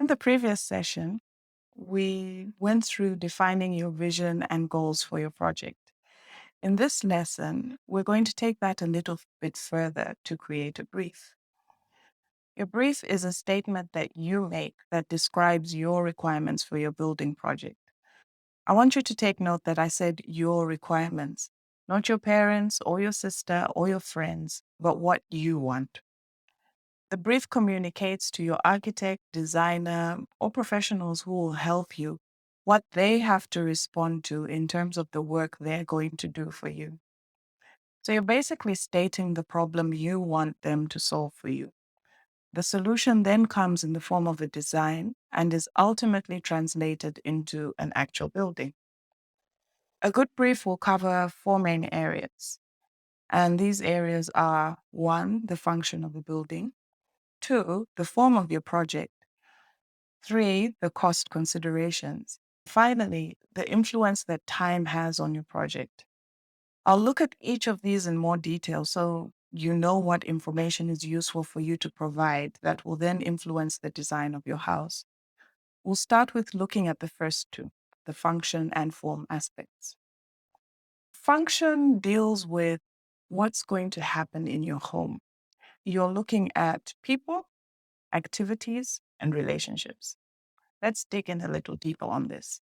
In the previous session, we went through defining your vision and goals for your project. In this lesson, we're going to take that a little bit further to create a brief. Your brief is a statement that you make that describes your requirements for your building project. I want you to take note that I said your requirements, not your parents or your sister or your friends, but what you want. The brief communicates to your architect, designer, or professionals who will help you what they have to respond to in terms of the work they're going to do for you. So you're basically stating the problem you want them to solve for you. The solution then comes in the form of a design and is ultimately translated into an actual building. A good brief will cover four main areas. And these areas are one, the function of the building, two, the form of your project, three, the cost considerations. Finally, the influence that time has on your project. I'll look at each of these in more detail so you know what information is useful for you to provide that will then influence the design of your house. We'll start with looking at the first two, the function and form aspects. Function deals with what's going to happen in your home. You're looking at people, activities, and relationships. Let's dig in a little deeper on this.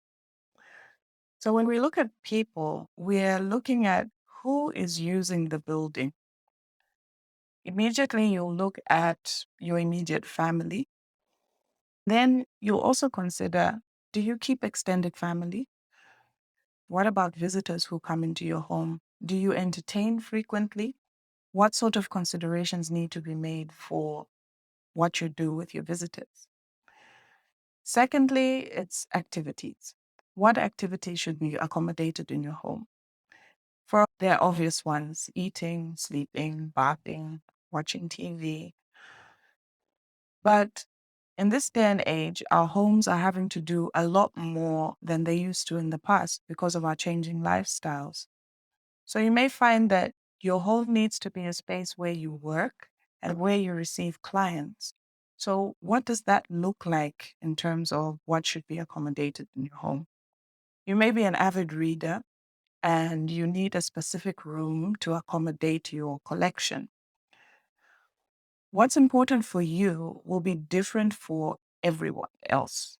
So, when we look at people, we're looking at who is using the building. Immediately, you'll look at your immediate family. Then you'll also consider, do you keep extended family? What about visitors who come into your home? Do you entertain frequently? What sort of considerations need to be made for what you do with your visitors? Secondly, it's activities. What activities should be accommodated in your home? For there are obvious ones: eating, sleeping, bathing, watching TV. But in this day and age, our homes are having to do a lot more than they used to in the past because of our changing lifestyles. So you may find that your home needs to be a space where you work and where you receive clients. So, what does that look like in terms of what should be accommodated in your home? You may be an avid reader and you need a specific room to accommodate your collection. What's important for you will be different for everyone else.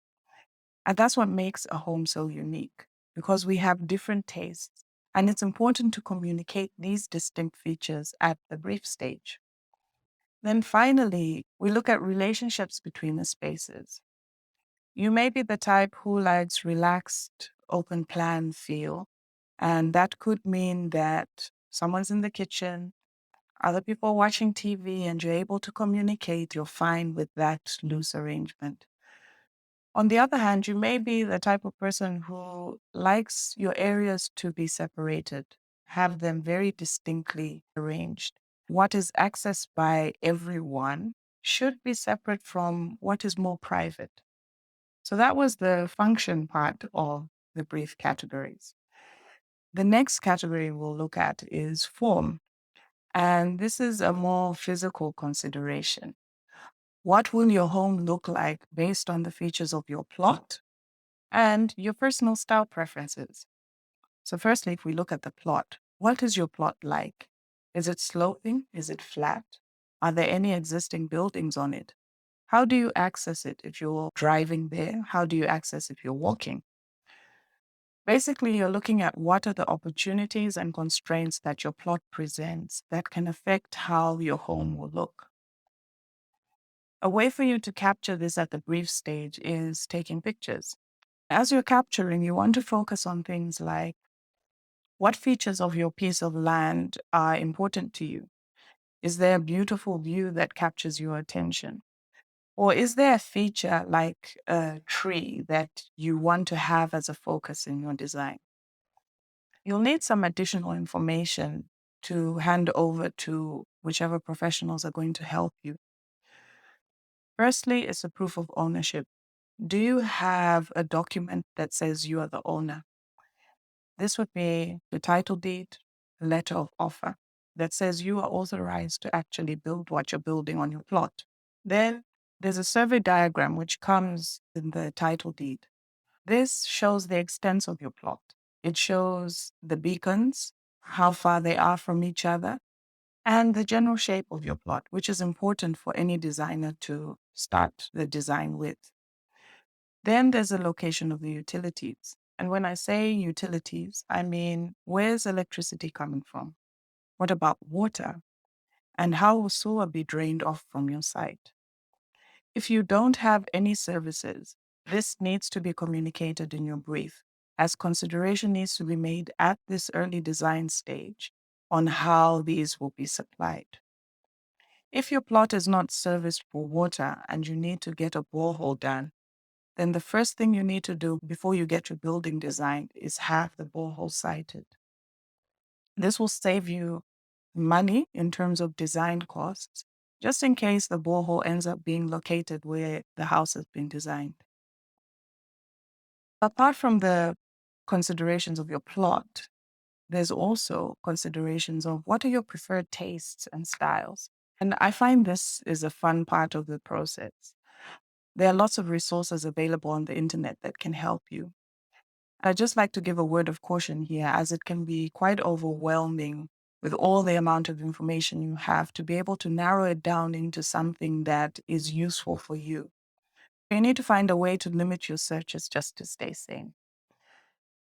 And that's what makes a home so unique because we have different tastes. And it's important to communicate these distinct features at the brief stage. Then finally, we look at relationships between the spaces. You may be the type who likes relaxed, open plan feel. And that could mean that someone's in the kitchen, other people watching TV, and you're able to communicate, you're fine with that loose arrangement. On the other hand, you may be the type of person who likes your areas to be separated, have them very distinctly arranged. What is accessed by everyone should be separate from what is more private. So that was the function part of the brief categories. The next category we'll look at is form. And this is a more physical consideration. What will your home look like based on the features of your plot and your personal style preferences? So, firstly, if we look at the plot, what is your plot like? Is it sloping? Is it flat? Are there any existing buildings on it? How do you access it if you're driving there? How do you access if you're walking? Basically, you're looking at what are the opportunities and constraints that your plot presents that can affect how your home will look. A way for you to capture this at the brief stage is taking pictures. As you're capturing, you want to focus on things like what features of your piece of land are important to you? Is there a beautiful view that captures your attention? Or is there a feature like a tree that you want to have as a focus in your design? You'll need some additional information to hand over to whichever professionals are going to help you. Firstly, it's a proof of ownership. Do you have a document that says you are the owner? This would be the title deed, a letter of offer that says you are authorized to actually build what you're building on your plot. Then There's a survey diagram which comes in the title deed. This shows the extent of your plot. It shows the beacons, how far they are from each other, and the general shape of your plot, which is important for any designer to start the design with. Then there's the location of the utilities. And when I say utilities, I mean, where's electricity coming from? What about water? And how will sewer be drained off from your site? If you don't have any services, this needs to be communicated in your brief, as consideration needs to be made at this early design stage on how these will be supplied. If your plot is not serviced for water and you need to get a borehole done, then the first thing you need to do before you get your building designed is have the borehole sited. This will save you money in terms of design costs, just in case the borehole ends up being located where the house has been designed. Apart from the considerations of your plot, there's also considerations of what are your preferred tastes and styles. And I find this is a fun part of the process. There are lots of resources available on the internet that can help you. I'd just like to give a word of caution here, as it can be quite overwhelming with all the amount of information you have to be able to narrow it down into something that is useful for you. You need to find a way to limit your searches just to stay sane.